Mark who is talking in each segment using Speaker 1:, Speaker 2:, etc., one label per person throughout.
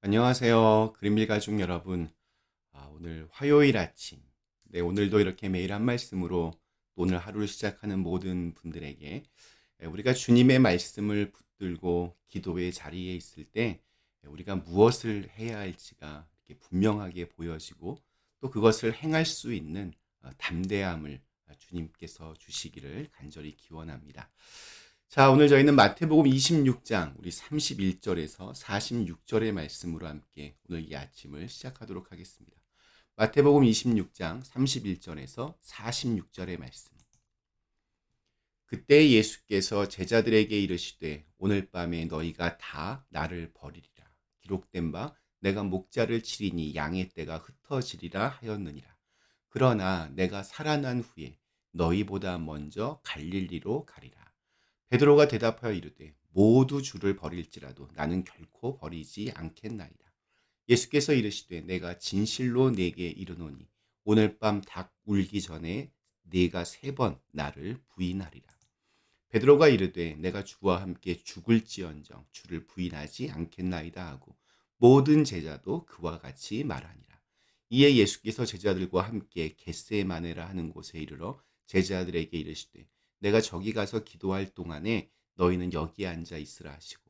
Speaker 1: 안녕하세요. 그린빌 가족 여러분. 오늘 화요일 아침. 네, 오늘도 이렇게 매일 한 말씀으로 오늘 하루를 시작하는 모든 분들에게 우리가 주님의 말씀을 붙들고 기도의 자리에 있을 때 우리가 무엇을 해야 할지가 이렇게 분명하게 보여지고 또 그것을 행할 수 있는 담대함을 주님께서 주시기를 간절히 기원합니다. 자, 오늘 저희는 마태복음 26장 우리 31절에서 46절의 말씀으로 함께 오늘 이 아침을 시작하도록 하겠습니다. 마태복음 26장 31절에서 46절의 말씀. 그때 예수께서 제자들에게 이르시되 오늘 밤에 너희가 다 나를 버리리라. 기록된 바 내가 목자를 치리니 양의 떼가 흩어지리라 하였느니라. 그러나 내가 살아난 후에 너희보다 먼저 갈릴리로 가리라. 베드로가 대답하여 이르되 모두 주를 버릴지라도 나는 결코 버리지 않겠나이다. 예수께서 이르시되 내가 진실로 네게 이르노니 오늘 밤 닭 울기 전에 네가 3번 나를 부인하리라. 베드로가 이르되 내가 주와 함께 죽을지언정 주를 부인하지 않겠나이다 하고 모든 제자도 그와 같이 말하니라. 이에 예수께서 제자들과 함께 겟세마네라 하는 곳에 이르러 제자들에게 이르시되 내가 저기 가서 기도할 동안에 너희는 여기 앉아 있으라 하시고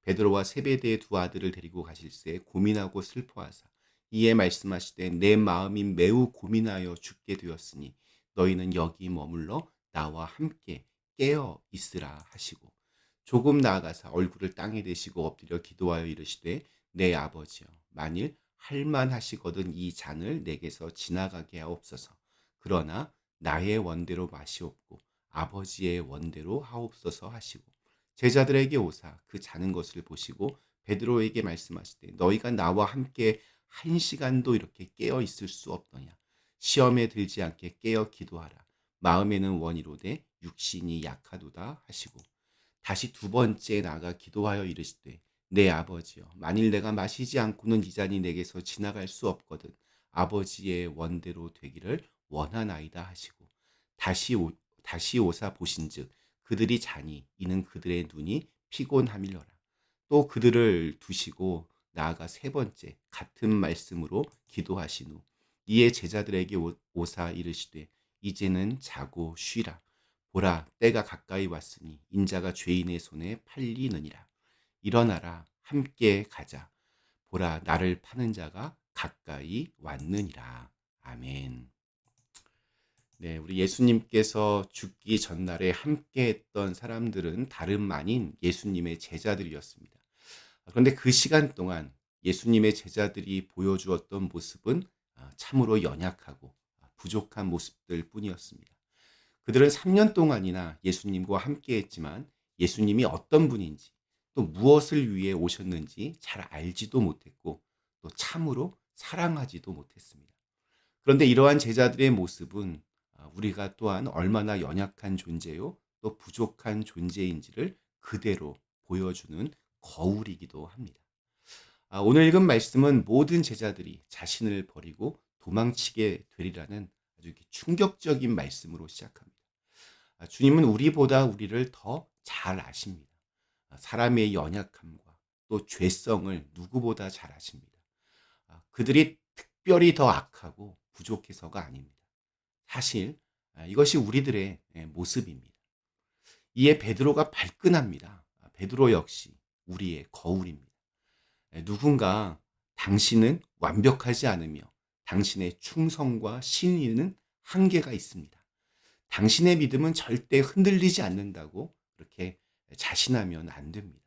Speaker 1: 베드로와 세베대의 두 아들을 데리고 가실새 고민하고 슬퍼하사 이에 말씀하시되 내 마음이 매우 고민하여 죽게 되었으니 너희는 여기 머물러 나와 함께 깨어 있으라 하시고 조금 나아가사 얼굴을 땅에 대시고 엎드려 기도하여 이르시되 내 아버지여 만일 할만하시거든 이 잔을 내게서 지나가게 하옵소서. 그러나 나의 원대로 마시옵고 아버지의 원대로 하옵소서 하시고 제자들에게 오사 그 자는 것을 보시고 베드로에게 말씀하시되 너희가 나와 함께 1시간도 이렇게 깨어 있을 수 없더냐. 시험에 들지 않게 깨어 기도하라. 마음에는 원이로되 육신이 약하도다 하시고 다시 두 번째 나가 기도하여 이르시되 내 아버지여 만일 내가 마시지 않고는 이 잔이 내게서 지나갈 수 없거든 아버지의 원대로 되기를 원하나이다 하시고 다시 오사 보신즉 그들이 자니 이는 그들의 눈이 피곤함이러라. 또 그들을 두시고 나아가 3번째 같은 말씀으로 기도하신 후 이에 제자들에게 오사 이르시되 이제는 자고 쉬라. 보라 때가 가까이 왔으니 인자가 죄인의 손에 팔리느니라. 일어나라 함께 가자. 보라 나를 파는 자가 가까이 왔느니라. 아멘. 네, 우리 예수님께서 죽기 전날에 함께 했던 사람들은 다름 아닌 예수님의 제자들이었습니다. 그런데 그 시간 동안 예수님의 제자들이 보여주었던 모습은 참으로 연약하고 부족한 모습들 뿐이었습니다. 그들은 3년 동안이나 예수님과 함께 했지만 예수님이 어떤 분인지 또 무엇을 위해 오셨는지 잘 알지도 못했고 또 참으로 사랑하지도 못했습니다. 그런데 이러한 제자들의 모습은 우리가 또한 얼마나 연약한 존재요 또 부족한 존재인지를 그대로 보여주는 거울이기도 합니다. 오늘 읽은 말씀은 모든 제자들이 자신을 버리고 도망치게 되리라는 아주 충격적인 말씀으로 시작합니다. 주님은 우리보다 우리를 더 잘 아십니다. 사람의 연약함과 또 죄성을 누구보다 잘 아십니다. 그들이 특별히 더 악하고 부족해서가 아닙니다. 사실 이것이 우리들의 모습입니다. 이에 베드로가 발끈합니다. 베드로 역시 우리의 거울입니다. 누군가 당신은 완벽하지 않으며 당신의 충성과 신의는 한계가 있습니다. 당신의 믿음은 절대 흔들리지 않는다고 그렇게 자신하면 안 됩니다.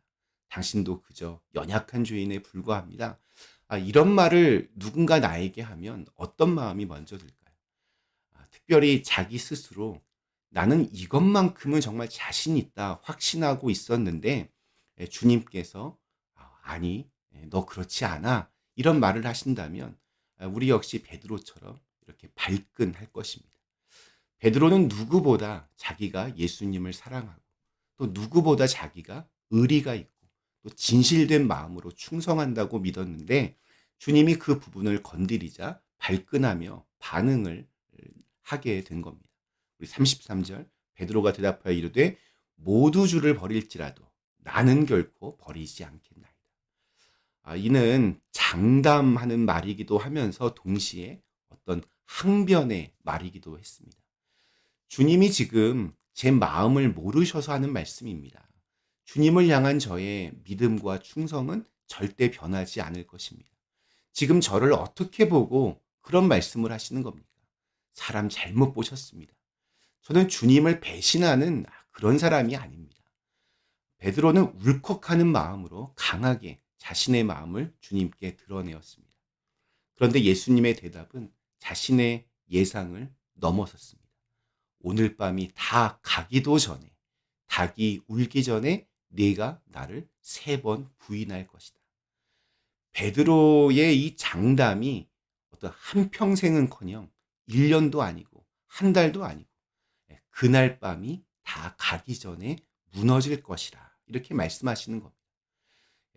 Speaker 1: 당신도 그저 연약한 죄인에 불과합니다. 이런 말을 누군가 나에게 하면 어떤 마음이 먼저 들까요? 특별히 자기 스스로 나는 이것만큼은 정말 자신 있다 확신하고 있었는데 주님께서 아니 너 그렇지 않아 이런 말을 하신다면 우리 역시 베드로처럼 이렇게 발끈할 것입니다. 베드로는 누구보다 자기가 예수님을 사랑하고 또 누구보다 자기가 의리가 있고 또 진실된 마음으로 충성한다고 믿었는데 주님이 그 부분을 건드리자 발끈하며 반응을 하게 된 겁니다. 우리 33절 베드로가 대답하여 이르되 모두 주를 버릴지라도 나는 결코 버리지 않겠나이다. 이는 장담하는 말이기도 하면서 동시에 어떤 항변의 말이기도 했습니다. 주님이 지금 제 마음을 모르셔서 하는 말씀입니다. 주님을 향한 저의 믿음과 충성은 절대 변하지 않을 것입니다. 지금 저를 어떻게 보고 그런 말씀을 하시는 겁니까? 사람 잘못 보셨습니다. 저는 주님을 배신하는 그런 사람이 아닙니다. 베드로는 울컥하는 마음으로 강하게 자신의 마음을 주님께 드러내었습니다. 그런데 예수님의 대답은 자신의 예상을 넘어섰습니다. 오늘 밤이 다 가기도 전에, 닭이 울기 전에 네가 나를 3번 부인할 것이다. 베드로의 이 장담이 어떤 한평생은커녕 1년도 아니고 한 달도 아니고 그날 밤이 다 가기 전에 무너질 것이라 이렇게 말씀하시는 겁니다.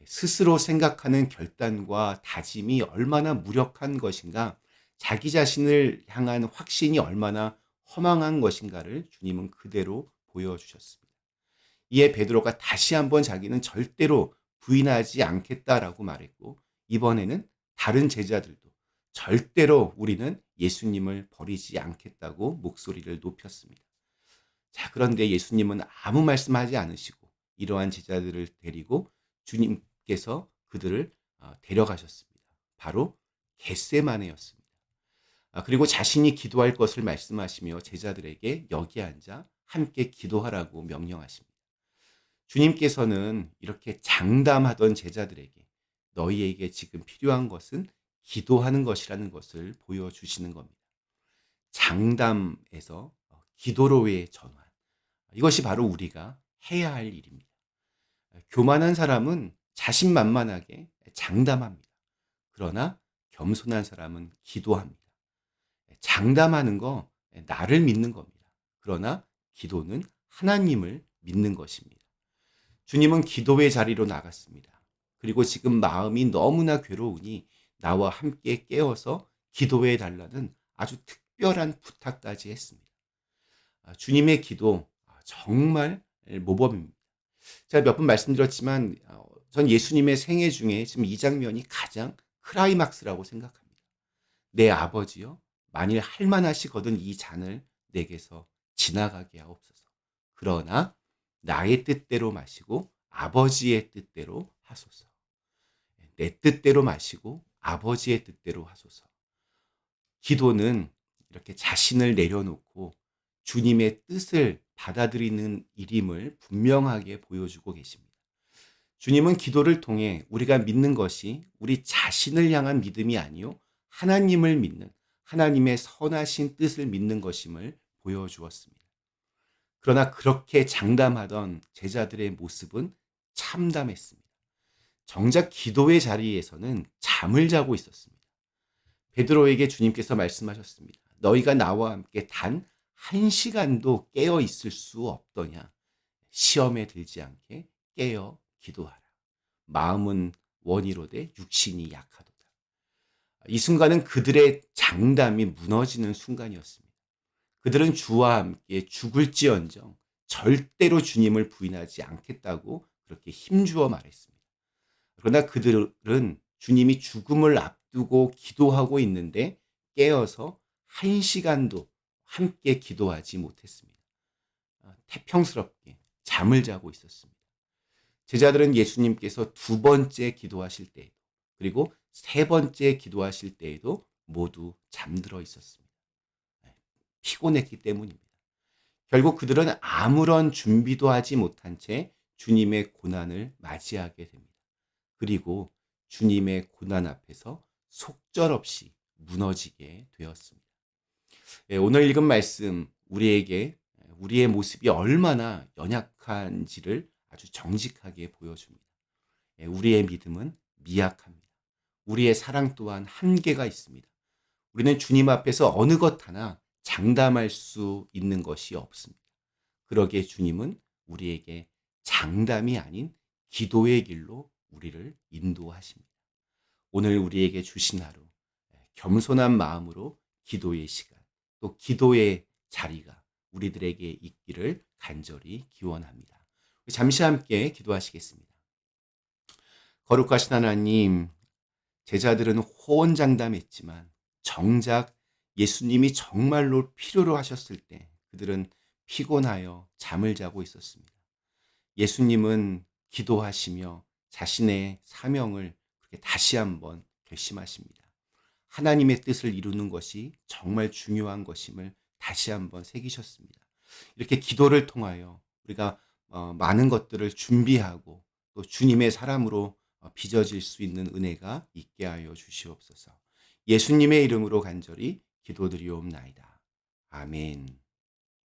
Speaker 1: 스스로 생각하는 결단과 다짐이 얼마나 무력한 것인가, 자기 자신을 향한 확신이 얼마나 허망한 것인가를 주님은 그대로 보여주셨습니다. 이에 베드로가 다시 한번 자기는 절대로 부인하지 않겠다라고 말했고, 이번에는 다른 제자들도 절대로 우리는 예수님을 버리지 않겠다고 목소리를 높였습니다. 자, 그런데 예수님은 아무 말씀하지 않으시고 이러한 제자들을 데리고 주님께서 그들을 데려가셨습니다. 바로 겟세마네였습니다. 그리고 자신이 기도할 것을 말씀하시며 제자들에게 여기 앉아 함께 기도하라고 명령하십니다. 주님께서는 이렇게 장담하던 제자들에게 너희에게 지금 필요한 것은 기도하는 것이라는 것을 보여주시는 겁니다. 장담에서 기도로의 전환. 이것이 바로 우리가 해야 할 일입니다. 교만한 사람은 자신만만하게 장담합니다. 그러나 겸손한 사람은 기도합니다. 장담하는 거 나를 믿는 겁니다. 그러나 기도는 하나님을 믿는 것입니다. 주님은 기도의 자리로 나갔습니다. 그리고 지금 마음이 너무나 괴로우니 나와 함께 깨어서 기도해 달라는 아주 특별한 부탁까지 했습니다. 주님의 기도 정말 모범입니다. 제가 몇 번 말씀드렸지만 전 예수님의 생애 중에 지금 이 장면이 가장 클라이막스라고 생각합니다. 내 아버지여, 만일 할 만하시거든 이 잔을 내게서 지나가게 하옵소서. 그러나 나의 뜻대로 마시고 아버지의 뜻대로 하소서. 내 뜻대로 마시고 아버지의 뜻대로 하소서. 기도는 이렇게 자신을 내려놓고 주님의 뜻을 받아들이는 일임을 분명하게 보여주고 계십니다. 주님은 기도를 통해 우리가 믿는 것이 우리 자신을 향한 믿음이 아니요 하나님을 믿는, 하나님의 선하신 뜻을 믿는 것임을 보여주었습니다. 그러나 그렇게 장담하던 제자들의 모습은 참담했습니다. 정작 기도의 자리에서는 잠을 자고 있었습니다. 베드로에게 주님께서 말씀하셨습니다. 너희가 나와 함께 단 1시간도 깨어 있을 수 없더냐. 시험에 들지 않게 깨어 기도하라. 마음은 원이로되 육신이 약하도다. 이 순간은 그들의 장담이 무너지는 순간이었습니다. 그들은 주와 함께 죽을지언정 절대로 주님을 부인하지 않겠다고 그렇게 힘주어 말했습니다. 그러나 그들은 주님이 죽음을 앞두고 기도하고 있는데 깨어서 1시간도 함께 기도하지 못했습니다. 태평스럽게 잠을 자고 있었습니다. 제자들은 예수님께서 2번째 기도하실 때에도 그리고 3번째 기도하실 때에도 모두 잠들어 있었습니다. 피곤했기 때문입니다. 결국 그들은 아무런 준비도 하지 못한 채 주님의 고난을 맞이하게 됩니다. 그리고 주님의 고난 앞에서 속절없이 무너지게 되었습니다. 오늘 읽은 말씀 우리에게 우리의 모습이 얼마나 연약한지를 아주 정직하게 보여줍니다. 우리의 믿음은 미약합니다. 우리의 사랑 또한 한계가 있습니다. 우리는 주님 앞에서 어느 것 하나 장담할 수 있는 것이 없습니다. 그러기에 주님은 우리에게 장담이 아닌 기도의 길로 우리를 인도하십니다. 오늘 우리에게 주신 하루 겸손한 마음으로 기도의 시간 또 기도의 자리가 우리들에게 있기를 간절히 기원합니다. 잠시 함께 기도하시겠습니다. 거룩하신 하나님, 제자들은 호언장담했지만 정작 예수님이 정말로 필요로 하셨을 때 그들은 피곤하여 잠을 자고 있었습니다. 예수님은 기도하시며 자신의 사명을 그렇게 다시 한번 결심하십니다. 하나님의 뜻을 이루는 것이 정말 중요한 것임을 다시 한번 새기셨습니다. 이렇게 기도를 통하여 우리가 많은 것들을 준비하고 또 주님의 사람으로 빚어질 수 있는 은혜가 있게 하여 주시옵소서. 예수님의 이름으로 간절히 기도드리옵나이다. 아멘.